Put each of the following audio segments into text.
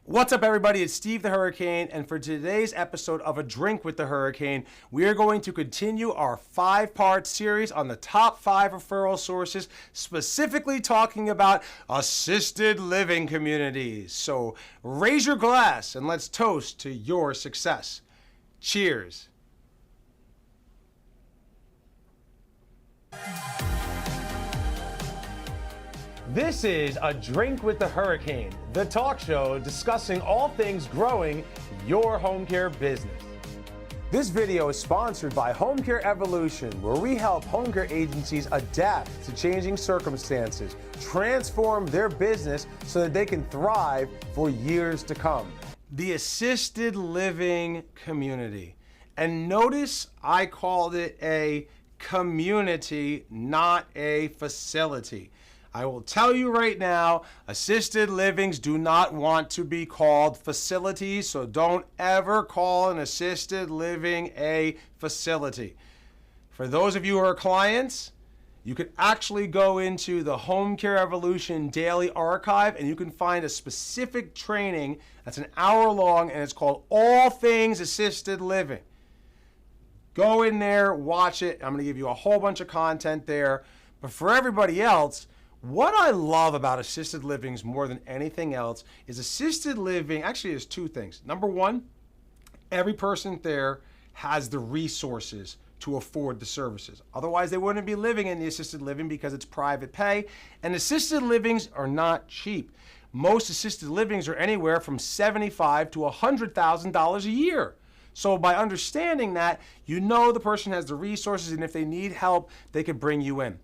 What's up, everybody? It's Steve the Hurricane, and for today's episode of A Drink with the Hurricane, we are going to continue our 5-part series on the top 5 referral sources, specifically talking about assisted living communities. So raise your glass and let's toast to your success. Cheers. This is A Drink with the Hurricane, the talk show discussing all things growing your home care business. This video is sponsored by Home Care Evolution, where we help home care agencies adapt to changing circumstances, transform their business so that they can thrive for years to come. The assisted living community. And notice I called it a community, not a facility. I will tell you right now, assisted livings do not want to be called facilities, so don't ever call an assisted living a facility. For those of you who are clients, you can actually go into the Home Care Evolution Daily Archive and you can find a specific training that's an hour long and it's called All Things Assisted Living. Go in there, watch it. I'm going to give you a whole bunch of content there. But for everybody else, what I love about assisted livings more than anything else is assisted living actually is two things. Number one, every person there has the resources to afford the services. Otherwise, they wouldn't be living in the assisted living because it's private pay. And assisted livings are not cheap. Most assisted livings are anywhere from $75,000 to $100,000 a year. So by understanding that, you know the person has the resources, and if they need help, they can bring you in.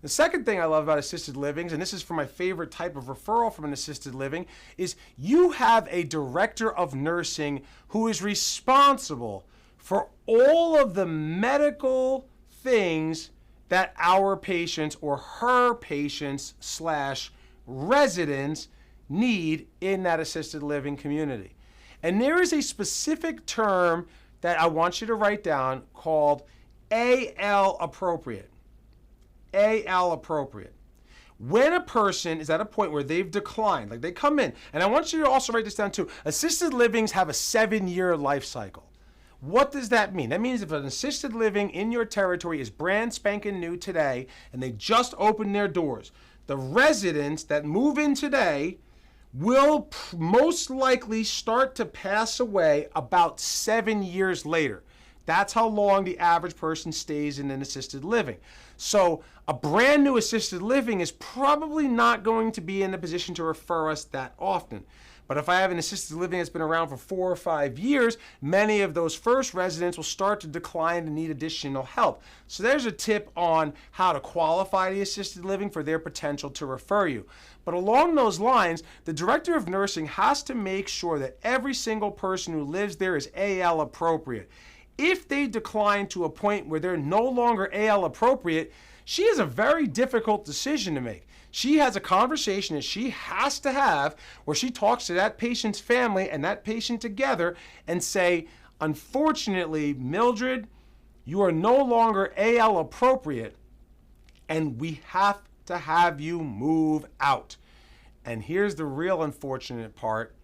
The second thing I love about assisted livings, and this is for my favorite type of referral from an assisted living, is you have a director of nursing who is responsible for all of the medical things that our patients or her patients / residents need in that assisted living community. And there is a specific term that I want you to write down called AL appropriate. AL appropriate. When a person is at a point where they've declined, like they come in, and I want you to also write this down too, assisted livings have a 7-year life cycle. What does that mean? That means if an assisted living in your territory is brand spanking new today, and they just opened their doors, the residents that move in today will most likely start to pass away about 7 years later. That's how long the average person stays in an assisted living. So a brand new assisted living is probably not going to be in a position to refer us that often. But if I have an assisted living that's been around for 4 or 5 years, many of those first residents will start to decline and need additional help. So there's a tip on how to qualify the assisted living for their potential to refer you. But along those lines, the director of nursing has to make sure that every single person who lives there is AL appropriate. If they decline to a point where they're no longer AL appropriate, she has a very difficult decision to make. She has a conversation that she has to have where she talks to that patient's family and that patient together and say, unfortunately, Mildred, you are no longer AL appropriate and we have to have you move out. And here's the real unfortunate part.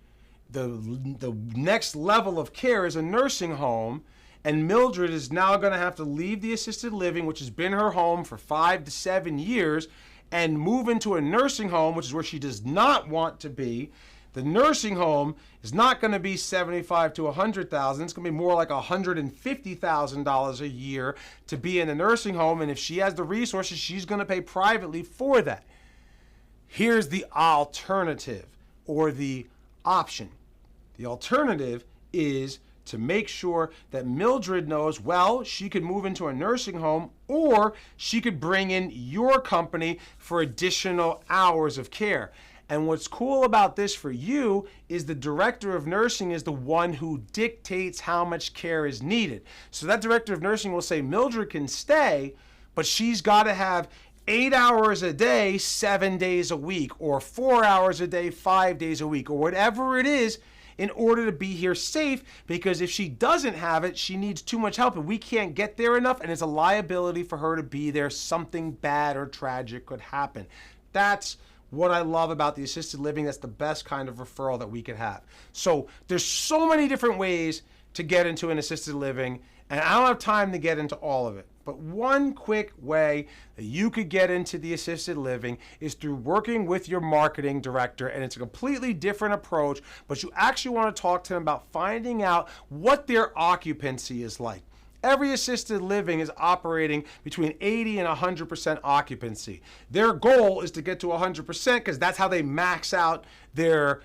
The next level of care is a nursing home. And Mildred is now going to have to leave the assisted living, which has been her home for 5 to 7 years, and move into a nursing home, which is where she does not want to be. The nursing home is not going to be $75,000 to $100,000. It's going to be more like $150,000 a year to be in a nursing home. And if she has the resources, she's going to pay privately for that. Here's the alternative or the option. The alternative is to make sure that Mildred knows, well, she could move into a nursing home or she could bring in your company for additional hours of care. And what's cool about this for you is the director of nursing is the one who dictates how much care is needed. So that director of nursing will say, Mildred can stay, but she's got to have 8 hours a day, 7 days a week, or 4 hours a day, 5 days a week, or whatever it is, in order to be here safe, because if she doesn't have it, she needs too much help and we can't get there enough, and it's a liability for her to be there. Something bad or tragic could happen. That's what I love about the assisted living. That's the best kind of referral that we could have. So there's so many different ways to get into an assisted living, and I don't have time to get into all of it. But one quick way that you could get into the assisted living is through working with your marketing director, and it's a completely different approach, but you actually want to talk to them about finding out what their occupancy is like. Every assisted living is operating between 80 and 100% occupancy. Their goal is to get to 100% because that's how they max out their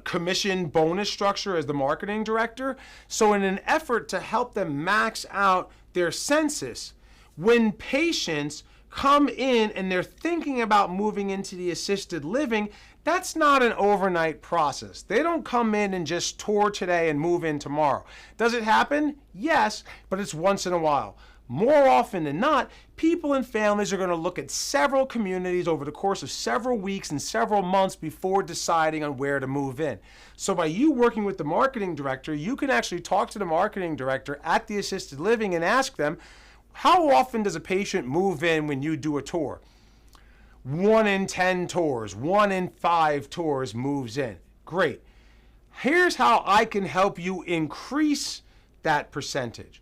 commission bonus structure as the marketing director. So in an effort to help them max out their census, when patients come in and they're thinking about moving into the assisted living, that's not an overnight process. They don't come in and just tour today and move in tomorrow. Does it happen? Yes, but it's once in a while. More often than not, people and families are going to look at several communities over the course of several weeks and several months before deciding on where to move in. So by you working with the marketing director, you can actually talk to the marketing director at the assisted living and ask them, how often does a patient move in when you do a tour? 1 in 10 tours, 1 in 5 tours moves in. Great. Here's how I can help you increase that percentage.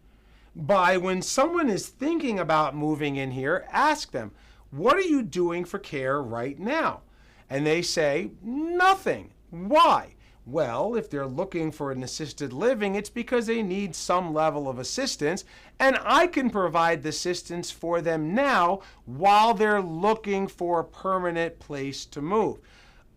By when someone is thinking about moving in here, ask them, what are you doing for care right now? And they say, nothing. Why? Well, if they're looking for an assisted living, it's because they need some level of assistance, and I can provide the assistance for them now while they're looking for a permanent place to move.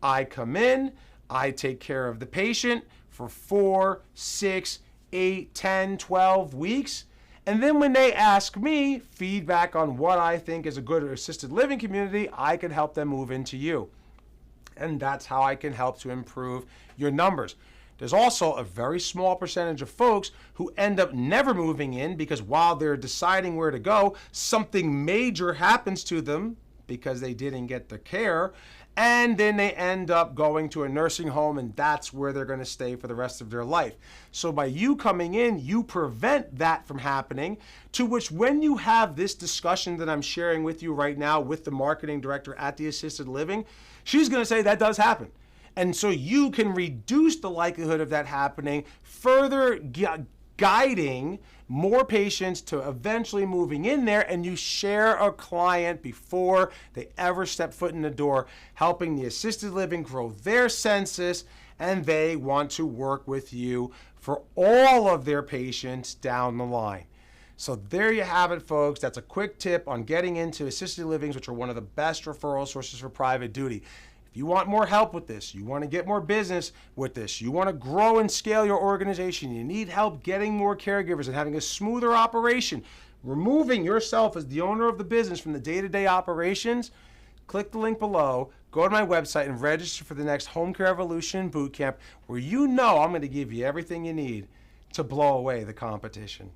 I come in, I take care of the patient for 4, 6, 8, 10, 12 weeks, and then when they ask me feedback on what I think is a good assisted living community, I can help them move into you. And that's how I can help to improve your numbers. There's also a very small percentage of folks who end up never moving in because while they're deciding where to go, something major happens to them because they didn't get the care, and then they end up going to a nursing home, and that's where they're going to stay for the rest of their life. So by you coming in, you prevent that from happening, to which when you have this discussion that I'm sharing with you right now with the marketing director at the assisted living, she's going to say that does happen. And so you can reduce the likelihood of that happening, further guiding more patients to eventually moving in there, and you share a client before they ever step foot in the door, helping the assisted living grow their census, and they want to work with you for all of their patients down the line. So there you have it, folks. That's a quick tip on getting into assisted livings, which are one of the best referral sources for private duty. If you want more help with this, you want to get more business with this, you want to grow and scale your organization, you need help getting more caregivers and having a smoother operation, removing yourself as the owner of the business from the day-to-day operations, click the link below, go to my website and register for the next Home Care Evolution Bootcamp, where you know I'm going to give you everything you need to blow away the competition.